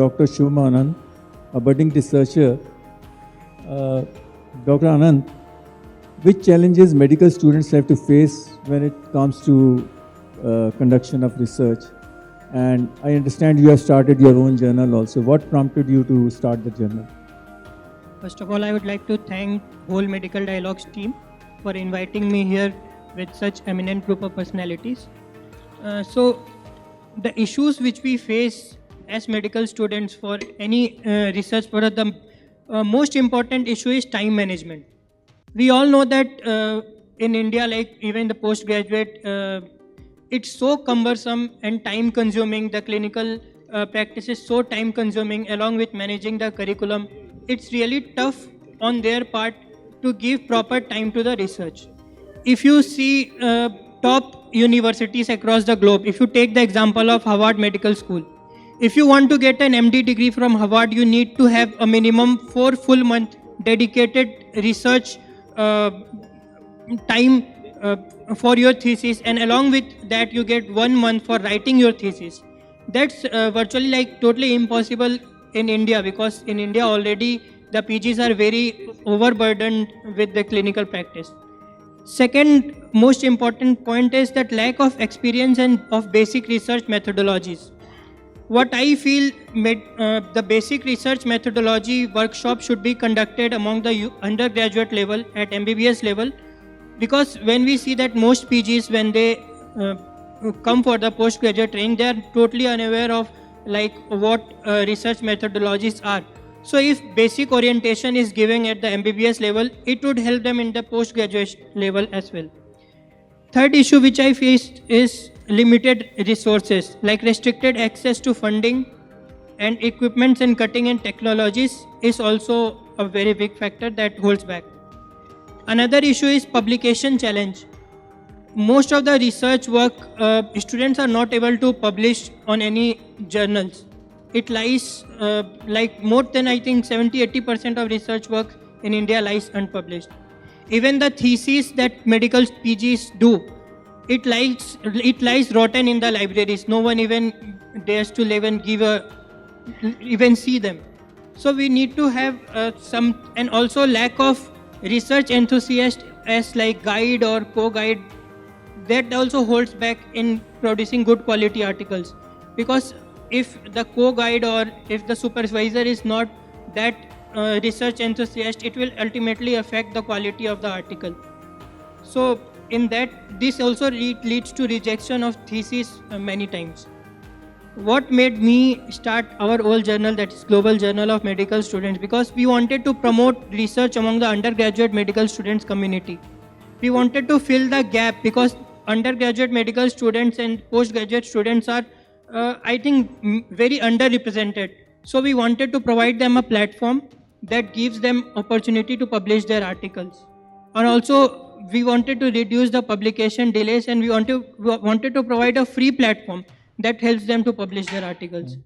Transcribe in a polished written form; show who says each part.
Speaker 1: Dr. Shubham Anand, a budding researcher. Dr. Anand, which challenges medical students have to face when it comes to conduction of research? And I understand you have started your own journal also. What prompted you to start the journal?
Speaker 2: First of all, I would like to thank whole Medical Dialogues team for inviting me here with such eminent group of personalities. So the issues which we face as medical students for any research product, the most important issue is time management. We all know that in India, like even the postgraduate, it's so cumbersome and time consuming. The clinical practice is so time consuming along with managing the curriculum. It's really tough on their part to give proper time to the research. If you see top universities across the globe, if you take the example of Harvard Medical School, if you want to get an MD degree from Harvard, you need to have a minimum 4 full month dedicated research time for your thesis, and along with that you get 1 month for writing your thesis. That's virtually like totally impossible in India, because in India already the PGs are very overburdened with the clinical practice. Second most important point is that lack of experience and of basic research methodologies. What I feel, the basic research methodology workshop should be conducted among the undergraduate level at MBBS level, because when we see that most PGs, when they come for the postgraduate training, they are totally unaware of like what research methodologies are. So if basic orientation is given at the MBBS level, it would help them in the postgraduate level as well. Third issue which I faced is limited resources, like restricted access to funding and equipments and cutting edge technologies is also a very big factor that holds back. Another issue is publication challenge. Most of the research work, students are not able to publish on any journals. It lies like more than I think 70-80% of research work in India lies unpublished. Even the thesis that medical PGs do, it lies rotten in the libraries. No one even dares to even see them. So we need to have some, and also lack of research enthusiasts as like guide or co-guide. That also holds back in producing good quality articles, because if the co-guide or if the supervisor is not that research enthusiast, it will ultimately affect the quality of the article. So in that, this also leads to rejection of thesis many times. What made me start our old journal, that is Global Journal of Medical Students, because we wanted to promote research among the undergraduate medical students community. We wanted to fill the gap, because undergraduate medical students and postgraduate students are I think very underrepresented. So we wanted to provide them a platform that gives them opportunity to publish their articles. And also we wanted to reduce the publication delays, and we wanted to provide a free platform that helps them to publish their articles.